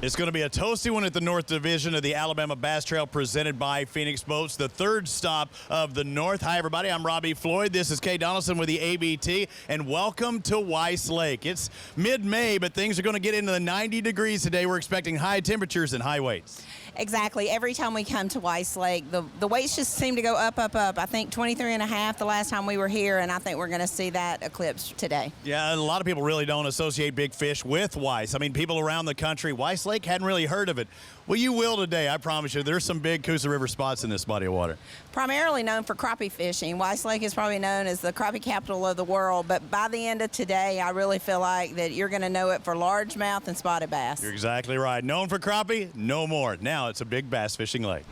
It's going to be a toasty one at the North Division of the Alabama Bass Trail presented by Phoenix Boats, the third stop of the North. Hi, everybody. I'm Robbie Floyd. This is Kay Donaldson with the ABT, and welcome to Weiss Lake. It's mid-May, but things are going to get into the 90 degrees today. We're expecting high temperatures and high weights. Exactly. Every time we come to Weiss Lake, the weights just seem to go up, up, up. I think 23.5 the last time we were here, and I think we're going to see that eclipse today. Yeah, and a lot of people really don't associate big fish with Weiss. I mean, people around the country, Weiss Lake hadn't really heard of it. Well, you will today, I promise you. There's some big Coosa River spots in this body of water. Primarily known for crappie fishing. Weiss Lake is probably known as the crappie capital of the world, but by the end of today, I really feel like that you're going to know it for largemouth and spotted bass. You're exactly right. Known for crappie, no more. Now it's a big bass fishing lake.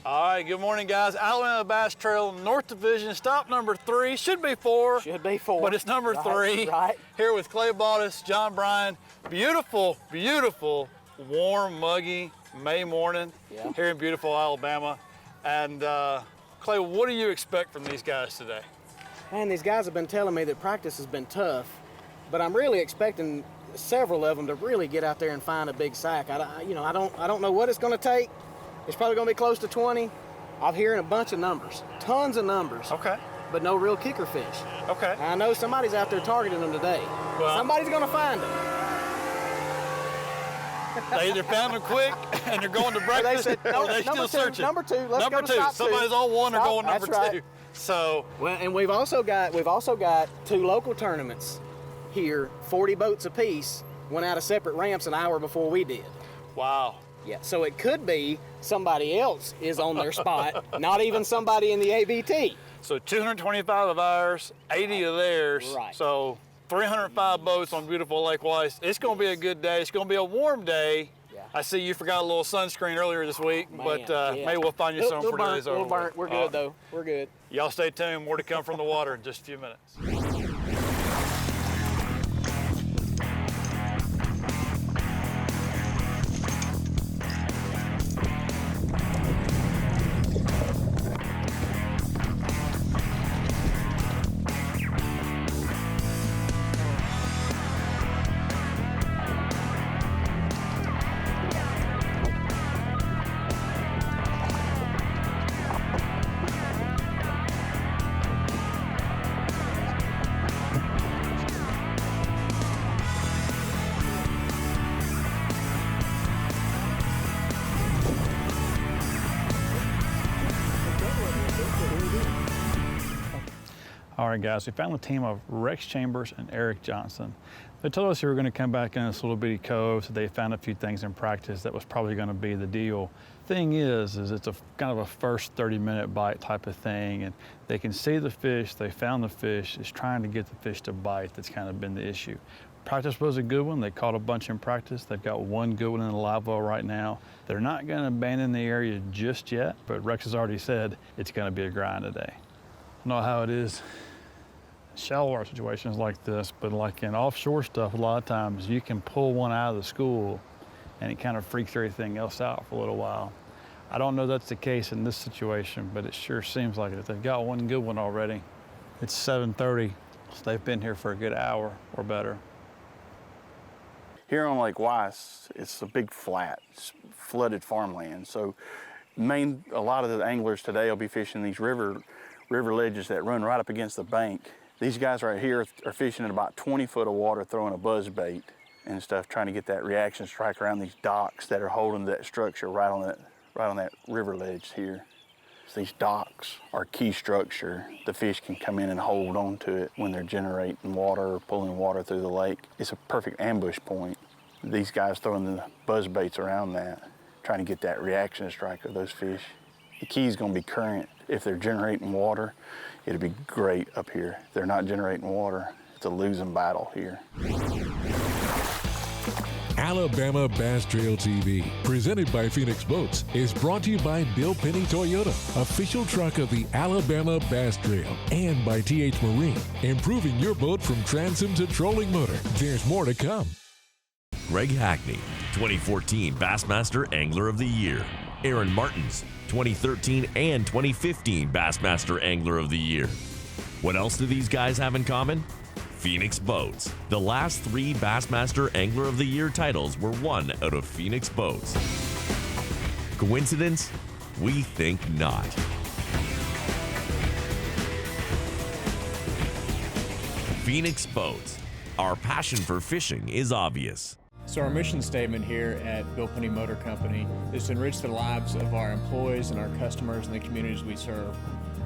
All right, good morning, guys. Alabama Bass Trail, North Division, stop number 3. Should be 4. Should be 4. But it's number 3. Right. Here with Clay Bautis, John Bryan. Beautiful, beautiful, warm, muggy May morning here in beautiful Alabama. And Clay, what do you expect from these guys today? Man, these guys have been telling me that practice has been tough, but I'm really expecting several of them to really get out there and find a big sack. I don't know what it's going to take. It's probably going to be close to 20. I'm hearing a bunch of numbers, tons of numbers. Okay. But no real kicker fish. Okay. I know somebody's out there targeting them today. Well, somebody's going to find them. They either found them quick and they're going to breakfast, They said, no, or they're still searching. Number 2. Let's go to stop 2. Somebody's on 1 or going number That's 2. right. So. Well, and we've also got 2 local tournaments here, 40 boats apiece, went out of separate ramps an hour before we did. Wow. Yeah, so it could be somebody else is on their spot, not even somebody in the ABT. So 225 of ours, 80 of theirs. Right. So 305 boats on beautiful Lake Weiss. It's going to be a good day. It's going to be a warm day. Yeah. I see you forgot a little sunscreen earlier this week, Man, but yeah. maybe we'll find you some for today's Little burnt. We're good, though. We're good. Y'all stay tuned. More to come from the water in just a few minutes. All right, guys, we found the team of Rex Chambers and Eric Johnson. They told us they were going to come back in this little bitty cove, so they found a few things in practice that was probably going to be the deal. Thing is it's a kind of a first 30-minute bite type of thing, and they can see the fish, they found the fish, it's trying to get the fish to bite that's kind of been the issue. Practice was a good one. They caught a bunch in practice. They've got one good one in the live well right now. They're not going to abandon the area just yet, but Rex has already said it's going to be a grind today. I know how it is. Shallow water situations like this, but like in offshore stuff, a lot of times you can pull one out of the school and it kind of freaks everything else out for a little while. I don't know that's the case in this situation, but it sure seems like it. They've got one good one already. It's 7:30, so they've been here for a good hour or better. Here on Lake Weiss, it's a big flat, flooded farmland. So a lot of the anglers today will be fishing these river ledges that run right up against the bank. These guys right here are fishing in about 20 foot of water, throwing a buzz bait and stuff, trying to get that reaction strike around these docks that are holding that structure right on that river ledge here. So these docks are key structure. The fish can come in and hold on to it when they're generating water or pulling water through the lake. It's a perfect ambush point. These guys throwing the buzz baits around that, trying to get that reaction strike of those fish. The key is going to be current. If they're generating water, it'll be great up here. If they're not generating water, it's a losing battle here. Alabama Bass Trail TV, presented by Phoenix Boats, is brought to you by Bill Penny Toyota, official truck of the Alabama Bass Trail, and by TH Marine, improving your boat from transom to trolling motor. There's more to come. Greg Hackney, 2014 Bassmaster Angler of the Year. Aaron Martins, 2013 and 2015 Bassmaster Angler of the Year. What else do these guys have in common? Phoenix Boats. The last 3 Bassmaster Angler of the Year titles were won out of Phoenix Boats. Coincidence? We think not. Phoenix Boats. Our passion for fishing is obvious. So our mission statement here at Bill Penny Motor Company is to enrich the lives of our employees and our customers and the communities we serve.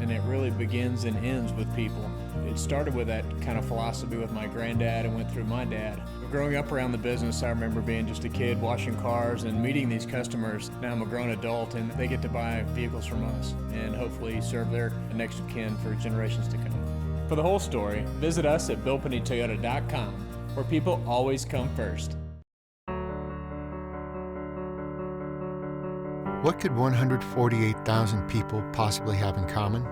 And it really begins and ends with people. It started with that kind of philosophy with my granddad and went through my dad. Growing up around the business, I remember being just a kid washing cars and meeting these customers. Now I'm a grown adult and they get to buy vehicles from us and hopefully serve their next of kin for generations to come. For the whole story, visit us at BillPennyToyota.com, where people always come first. What could 148,000 people possibly have in common?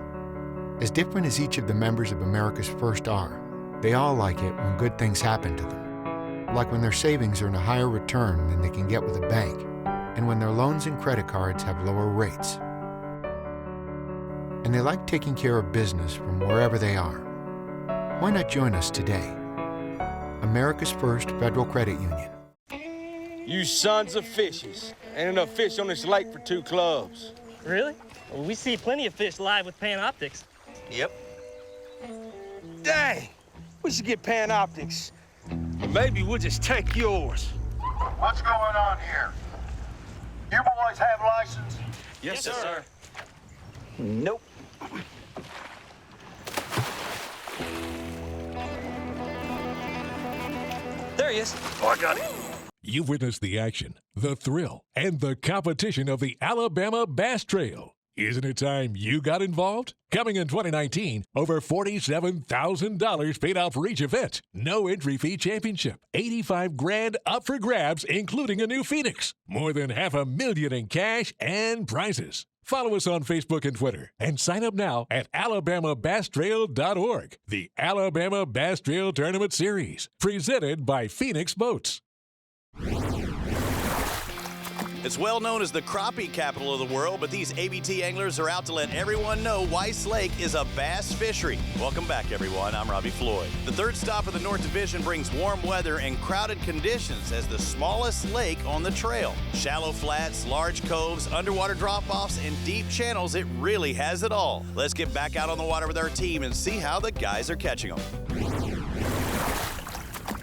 As different as each of the members of America's First are, they all like it when good things happen to them. Like when their savings earn a higher return than they can get with a bank, and when their loans and credit cards have lower rates. And they like taking care of business from wherever they are. Why not join us today? America's First Federal Credit Union. You sons of fishes. Ain't enough fish on this lake for 2 clubs. Really? Well, we see plenty of fish live with Panoptics. Yep. Dang! We should get Panoptics. Maybe we'll just take yours. What's going on here? You boys have license? Yes, sir. Nope. There he is. Oh, I got him. You've witnessed the action, the thrill, and the competition of the Alabama Bass Trail. Isn't it time you got involved? Coming in 2019, over $47,000 paid out for each event. No entry fee championship. $85,000 up for grabs, including a new Phoenix. More than $500,000 in cash and prizes. Follow us on Facebook and Twitter and sign up now at alabamabasstrail.org. The Alabama Bass Trail Tournament Series, presented by Phoenix Boats. It's well known as the crappie capital of the world, but these ABT anglers are out to let everyone know Weiss Lake is a bass fishery. Welcome back, everyone. I'm Robbie Floyd. The third stop of the North Division brings warm weather and crowded conditions as the smallest lake on the trail. Shallow flats, large coves, underwater drop-offs, and deep channels, it really has it all. Let's get back out on the water with our team and see how the guys are catching them.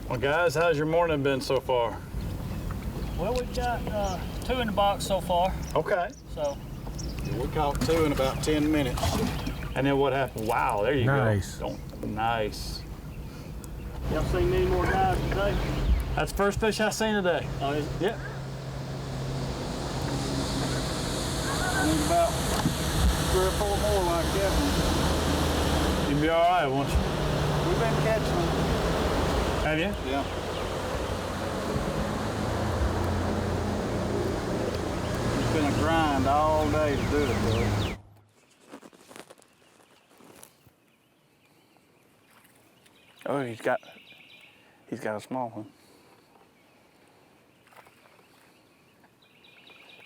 Well, guys, how's your morning been so far? Well, we've got 2 in the box so far. Okay. So We caught 2 in about 10 minutes. And then what happened? Wow, there you Nice. go. Nice. y'all seen any more guys today? That's the first fish I've seen today. Oh, is it? Yep. I need about 3 or 4 more like that one. You'll be all right, won't you? We've been catching them. Have you? Yeah. It's been a grind all day to do it, though. Oh, he's got a small one.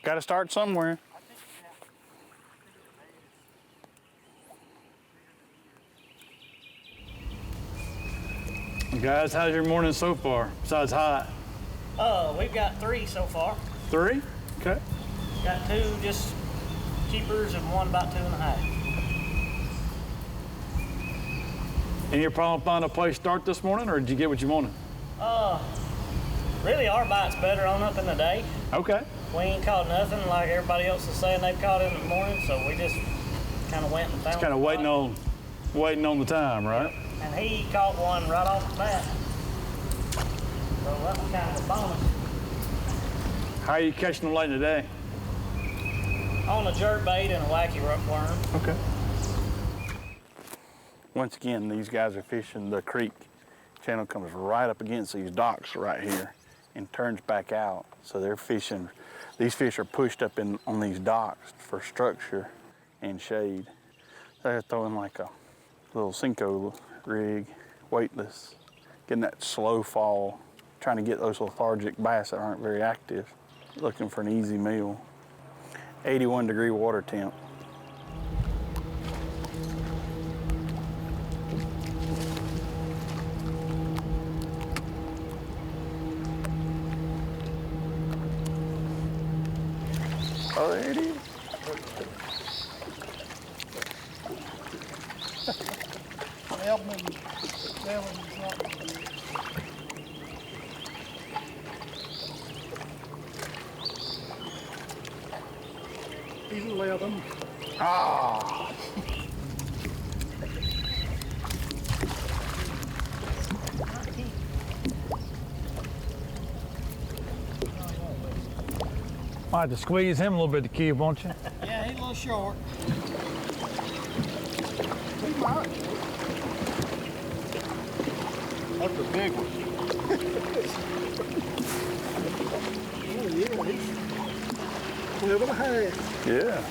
Got to start somewhere. Guys, how's your morning so far, besides hot? We've got 3 so far. 3? Okay. Got 2 just keepers and 1 about 2.5. Any problem finding a place to start this morning, or did you get what you wanted? Really our bite's better on up in the day. Okay. We ain't caught nothing like everybody else is saying they've caught in the morning, so we just kind of went and found Just kind of waiting on the time, right? And he caught one right off the bat. So that was kind of a bonus. How are you catching them late in the day? On a jerk bait and a wacky worm. Okay. Once again, these guys are fishing the creek. Channel comes right up against these docks right here and turns back out. So they're fishing, these fish are pushed up on these docks for structure and shade. They're throwing like a little Cinco rig, weightless, getting that slow fall, trying to get those lethargic bass that aren't very active, looking for an easy meal. 81-degree water temp. Oh, there it is. He's 11. Ah. Might have to squeeze him a little bit to keep, won't you? Yeah, he's a little short. That's a big one. Oh, yeah, he's 12 and a half. Yeah.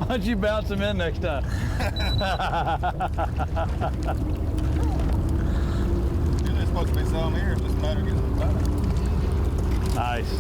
Why don't you bounce him in next time? There's supposed to be some here, just a matter of getting the time. Nice.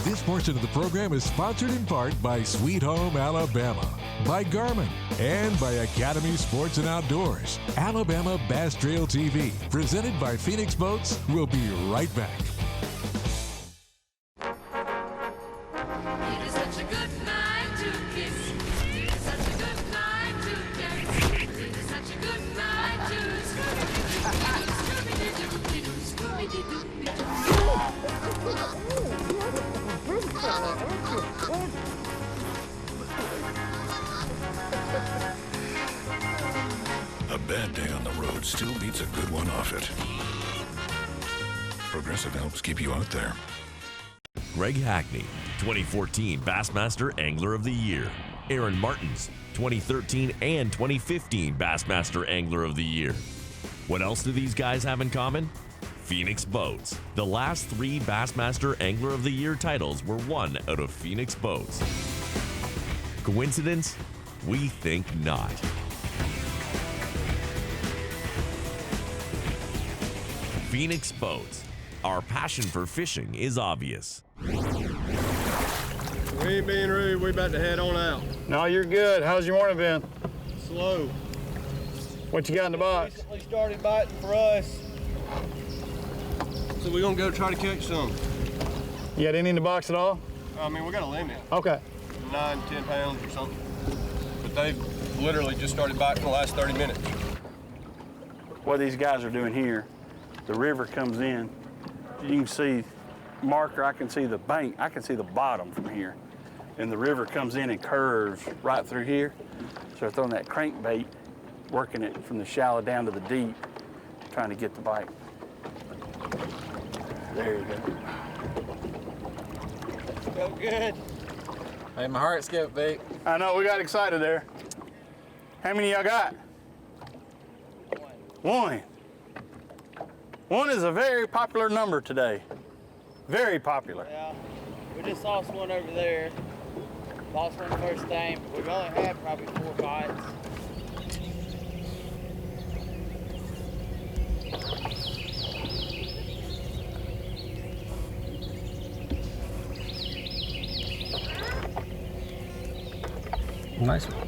This portion of the program is sponsored in part by Sweet Home Alabama, by Garmin, and by Academy Sports and Outdoors. Alabama Bass Trail TV, presented by Phoenix Boats, will be right back. It is such a good night to kiss. It is such a good night to dance. It is such a good night to Scooby-Doo, A bad day on the road still beats a good one off it. Progressive helps keep you out there. Greg Hackney, 2014 Bassmaster Angler of the Year. Aaron Martins, 2013 and 2015 Bassmaster Angler of the Year. What else do these guys have in common? Phoenix Boats. The last 3 Bassmaster Angler of the Year titles were won out of Phoenix Boats. Coincidence? We think not. Phoenix Boats. Our passion for fishing is obvious. We ain't being rude. We about to head on out. No, you're good. How's your morning been? Slow. What you got in the box? Recently started biting for us. So we're gonna go try to catch some. You got any in the box at all? I mean, we got a limit. Okay. 9, 10 pounds or something. But they've literally just started biting in the last 30 minutes. What these guys are doing here, the river comes in. You can see marker, I can see the bank, I can see the bottom from here. And the river comes in and curves right through here. So they're throwing that crankbait, working it from the shallow down to the deep, trying to get the bite. There you go. Felt good. Hey, my heart skipped, Vic. I know, we got excited there. How many y'all got? One. One is a very popular number today. Very popular. Yeah, we just lost one over there. Lost one the first time, but we've only had probably 4 bites. Nice one.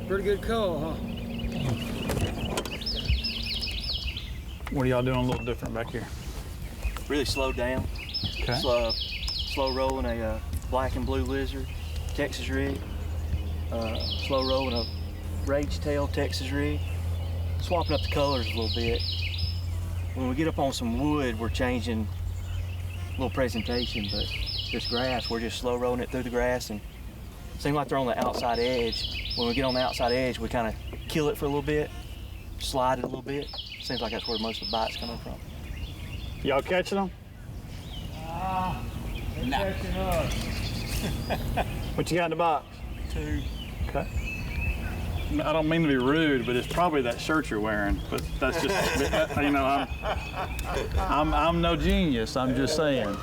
Pretty good call, huh? What are y'all doing a little different back here? Really slowed down. Okay. Slow rolling a black and blue lizard, Texas rig. Slow rolling a rage tail Texas rig. Swapping up the colors a little bit. When we get up on some wood, we're changing a little presentation, but this grass, we're just slow rolling it through the grass, and it seems like they're on the outside edge. When we get on the outside edge, we kind of kill it for a little bit, slide it a little bit. Seems like that's where most of the bite's coming from. Y'all catching them? They're catching us. What you got in the box? 2. Okay. I don't mean to be rude, but it's probably that shirt you're wearing. But that's just, you know, I'm no genius. I'm just saying.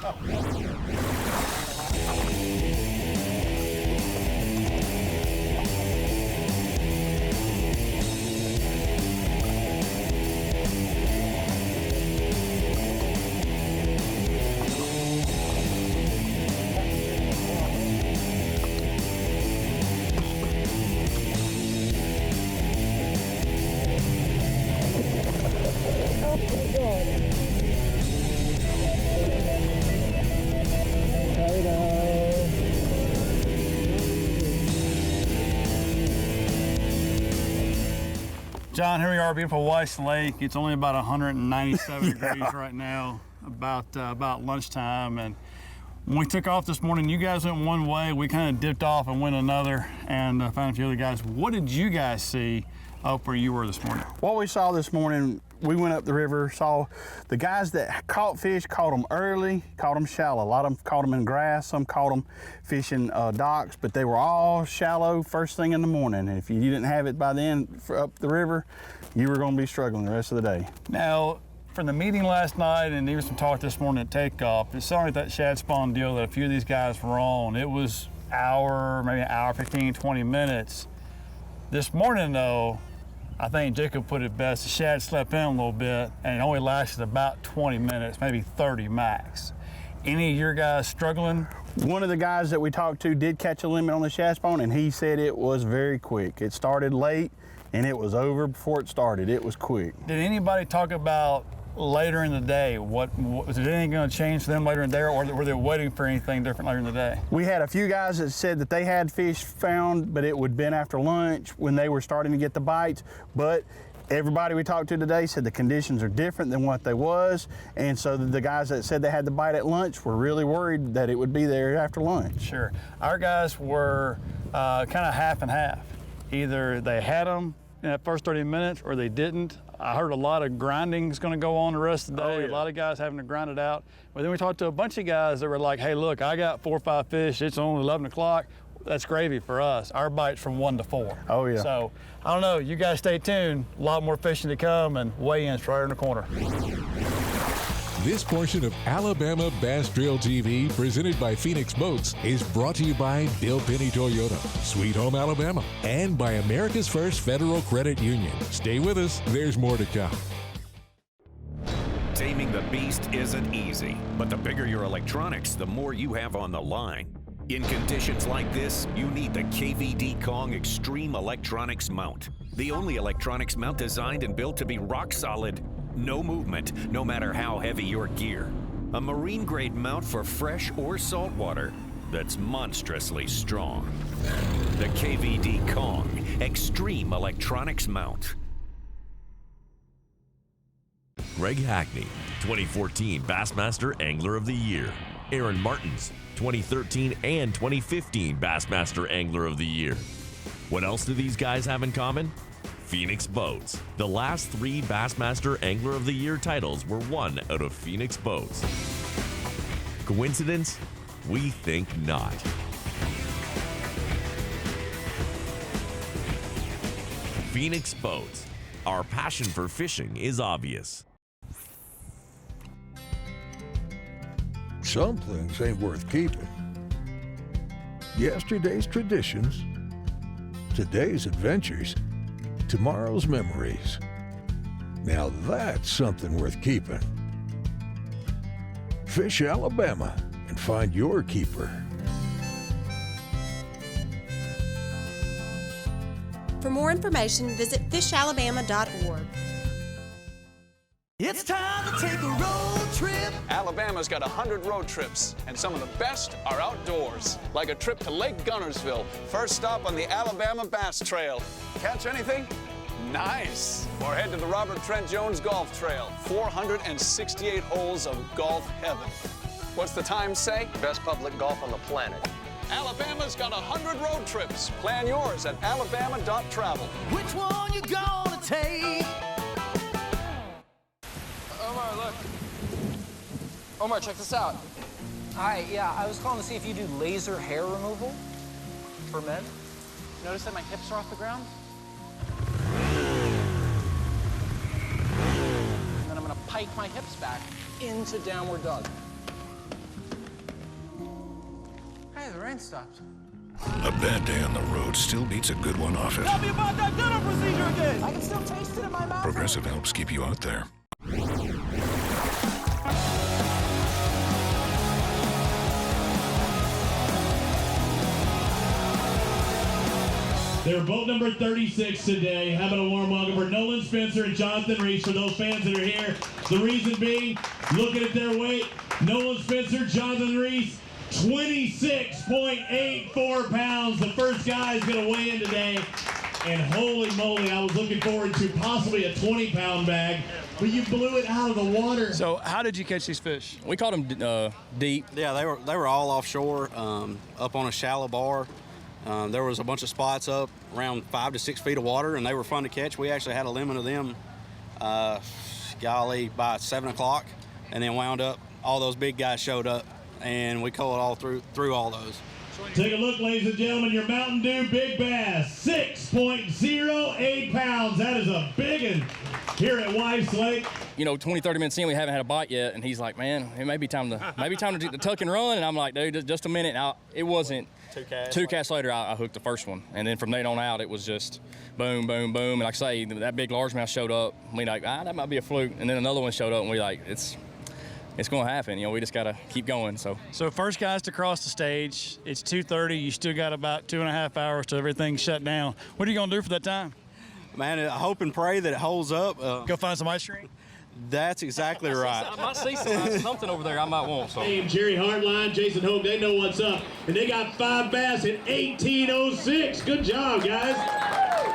John, here we are, beautiful Weiss Lake. It's only about 197 degrees right now, about lunchtime. And when we took off this morning, you guys went one way, we kind of dipped off and went another, and found a few other guys. What did you guys see up where you were this morning? What we saw this morning, we went up the river, saw the guys that caught fish, caught them early, caught them shallow. A lot of them caught them in grass, some caught them fishing docks, but they were all shallow first thing in the morning. And if you didn't have it by then up the river, you were going to be struggling the rest of the day. Now, from the meeting last night and even some talk this morning at takeoff, it sounded like that shad spawn deal that a few of these guys were on. It was maybe an hour, 15, 20 minutes. This morning, though, I think Jacob put it best. The shad slept in a little bit, and it only lasted about 20 minutes, maybe 30 max. Any of your guys struggling? One of the guys that we talked to did catch a limit on the shad spawn, and he said it was very quick. It started late, and it was over before it started. It was quick. Did anybody talk about later in the day? Was anything going to change for them later in the day, or were they waiting for anything different later in the day? We had a few guys that said that they had fish found, but it would have been after lunch when they were starting to get the bites. But everybody we talked to today said the conditions are different than what they was, and so the guys that said they had the bite at lunch were really worried that it would be there after lunch. Sure. Our guys were kind of half and half. Either they had them in that first 30 minutes or they didn't. I heard a lot of grinding is going to go on the rest of the day. Oh, yeah. A lot of guys having to grind it out. But then we talked to a bunch of guys that were like, hey, look, I got 4 or 5 fish. It's only 11 o'clock. That's gravy for us. Our bite's from 1 to 4. Oh, yeah. So, I don't know. You guys stay tuned. A lot more fishing to come, and weigh-ins right in the corner. This portion of Alabama Bass Trail TV, presented by Phoenix Boats, is brought to you by Bill Penny Toyota, Sweet Home, Alabama, and by America's First Federal Credit Union. Stay with us. There's more to come. Taming the beast isn't easy, but the bigger your electronics, the more you have on the line. In conditions like this, you need the KVD Kong Extreme Electronics Mount. The only electronics mount designed and built to be rock solid. No movement, no matter how heavy your gear. A marine-grade mount for fresh or salt water that's monstrously strong. The KVD Kong Extreme Electronics Mount. Greg Hackney, 2014 Bassmaster Angler of the Year. Aaron Martins, 2013 and 2015 Bassmaster Angler of the Year. What else do these guys have in common? Phoenix Boats. The last 3 Bassmaster Angler of the Year titles were won out of Phoenix Boats. Coincidence? We think not. Phoenix Boats. Our passion for fishing is obvious. Some things ain't worth keeping. Yesterday's traditions, today's adventures, tomorrow's memories. Now that's something worth keeping. Fish Alabama and find your keeper. For more information, visit fishalabama.org. It's time to take a road trip. Alabama's got 100 road trips, and some of the best are outdoors, like a trip to Lake Gunnersville. First stop on the Alabama Bass Trail. Catch anything? Nice. Or head to the Robert Trent Jones Golf Trail. 468 holes of golf heaven. What's the time say? Best public golf on the planet. Alabama's got 100 road trips. Plan yours at alabama.travel. Which one you gonna take? Omar, look. Omar, check this out. Hi, yeah, I was calling to see if you do laser hair removal for men. Notice that my hips are off the ground? And then I'm gonna pike my hips back into downward dog. Hey, the rain stopped. A bad day on the road still beats a good one off it. Tell me about that dinner procedure again. I can still taste it in my mouth. Progressive helps keep you out there. They're boat number 36 today. Having a warm welcome for Nolan Spencer and Jonathan Reese. For those fans that are here, the reason being, looking at their weight, Nolan Spencer, Jonathan Reese, 26.84 pounds. The first guy is going to weigh in today. And holy moly, I was looking forward to possibly a 20-pound bag, but you blew it out of the water. So how did you catch these fish? We caught them deep. Yeah, they were all offshore, up on a shallow bar. There was a bunch of spots up around 5 to 6 feet of water, and they were fun to catch. We actually had a limit of them, golly, by 7 o'clock, and then wound up, all those big guys showed up, and we caught all through all those. Take a look, ladies and gentlemen, your Mountain Dew Big Bass, 6.08 pounds. That is a big one here at Weiss Lake. You know, 20, 30 minutes in, we haven't had a bite yet, and he's like, man, it may be time to tuck and run, and I'm like, dude, just a minute. Now, it wasn't. Two casts later, I hooked the first one, and then from then on out, it was just boom, boom, boom. And like I say, that big largemouth showed up. We like, that might be a fluke. And then another one showed up, and we like, it's going to happen. You know, we just got to keep going. So first guys to cross the stage. It's 2:30. You still got about 2.5 hours till everything's shut down. What are you going to do for that time? Man, I hope and pray that it holds up. Go find some ice cream? That's exactly right. I might see something over there I might want. So. Hey, Jerry Hartline, Jason Hogue, they know what's up. And they got 5 bass at 18.06. Good job, guys.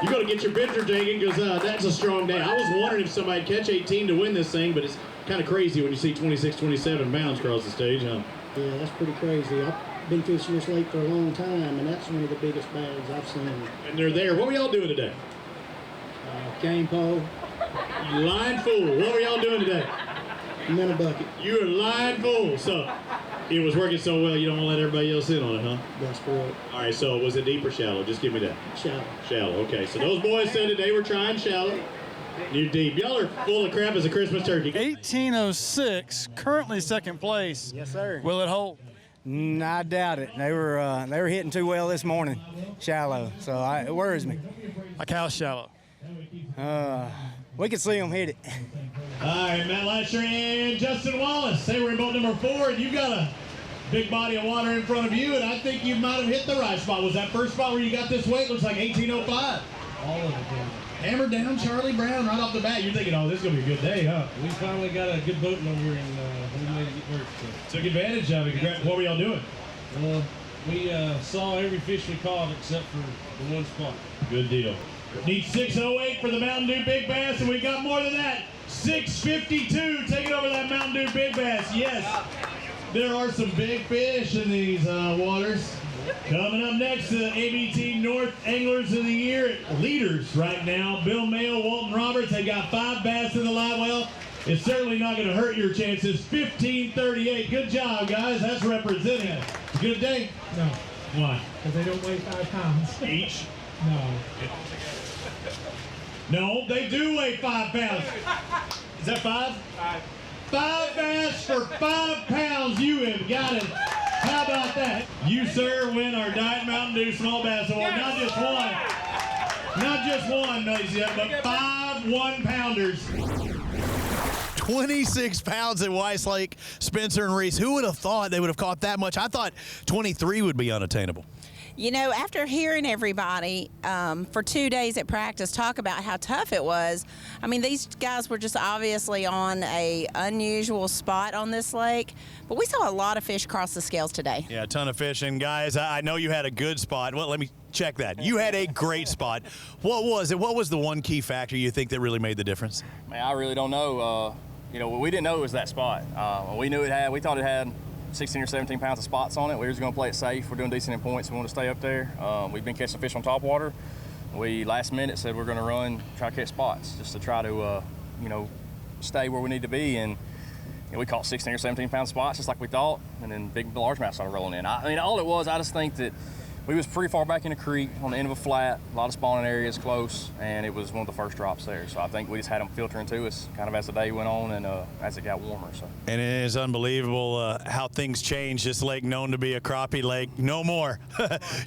You got to get your picture taken because that's a strong day. I was wondering if somebody'd catch 18 to win this thing, but it's kind of crazy when you see 26, 27 pounds cross the stage, huh? Yeah, that's pretty crazy. I've been fishing this lake for a long time, and that's one of the biggest bags I've seen. And they're there. What were y'all doing today? Cane pole. You lying fool. What were y'all doing today? Minnow bucket. You were lying fool. So it was working so well you don't want to let everybody else in on it, huh? That's correct. All right, so was it deep or shallow? Just give me that. Shallow. Shallow, okay. So those boys said that they were trying shallow. You deep. Y'all are full of crap as a Christmas turkey. 18.06, currently second place. Yes, sir. Will it hold? I doubt it. They were hitting too well this morning, shallow. So it worries me. Like how shallow? We can see them hit it. All right, Matt Lasher and Justin Wallace. They were in boat number 4, and you got a big body of water in front of you, and I think you might have hit the right spot. Was that first spot where you got this weight? Looks like 18.05. All of it, yeah. Hammered down Charlie Brown right off the bat. You're thinking, oh, this is going to be a good day, huh? We finally got a good boat number, and we made it work. So. Took advantage of it. What were y'all doing? We saw every fish we caught except for the one spot. Good deal. Need 6.08 for the Mountain Dew Big Bass, and we got more than that. 6.52. Taking over that Mountain Dew Big Bass. Yes, there are some big fish in these waters. Coming up next, the ABT North Anglers of the Year leaders right now. Bill Mayo, Walton Roberts. They got 5 bass in the live well. It's certainly not going to hurt your chances. 15.38. Good job, guys. That's representing it. Good day? No. Why? Because they don't weigh 5 pounds. Each? No. No, they do weigh 5 pounds. Is that 5? 5 bass for 5 pounds. You have got it. How about about that? You, sir, win our Diet Mountain Dew Small Bass Award. Not just one. Not just one, ladies and gentlemen, but 5 one-pounders. 26 pounds at Weiss Lake, Spencer and Reese. Who would have thought they would have caught that much? I thought 23 would be unattainable. You know, after hearing everybody for 2 days at practice talk about how tough it was, I mean, these guys were just obviously on a unusual spot on this lake, but we saw a lot of fish cross the scales today. Yeah, a ton of fish. And guys, I know you had a good spot. Well, let me check that. You had a great spot. What was it? What was the one key factor you think that really made the difference? Man, I really don't know. You know, we didn't know it was that spot. We thought it had 16 or 17 pounds of spots on it. We were just going to play it safe. We're doing decent in points. We want to stay up there. We've been catching fish on top water. We last minute said we're going to try to catch spots just to try to, you know, stay where we need to be. And you know, we caught 16 or 17 pound spots just like we thought. And then big largemouth started rolling in. I mean, all it was, I just think that we was pretty far back in the creek on the end of a flat, a lot of spawning areas close, and it was one of the first drops there. So I think we just had them filtering to us kind of as the day went on and as it got warmer. So. And it is unbelievable how things change. This lake known to be a crappie lake, no more.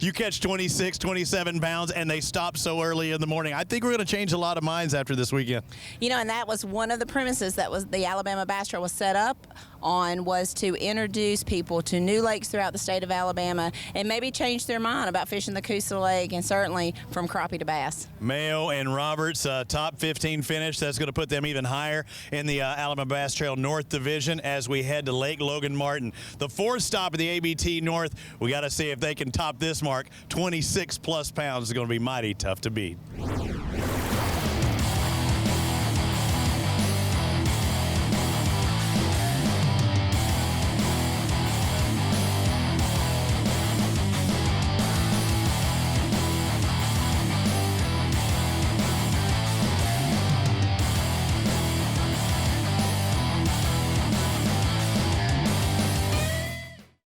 You catch 26, 27 pounds, and they stop so early in the morning. I think we're going to change a lot of minds after this weekend. You know, and that was one of the premises that was the Alabama Bass Trail was set up on, was to introduce people to new lakes throughout the state of Alabama and maybe change their mind about fishing the Coosa Lake, and certainly from crappie to bass. Mayo and Roberts, top 15 finish. That's going to put them even higher in the Alabama Bass Trail North Division as we head to Lake Logan Martin. The fourth stop of the ABT North, we got to see if they can top this mark. 26 plus pounds is going to be mighty tough to beat.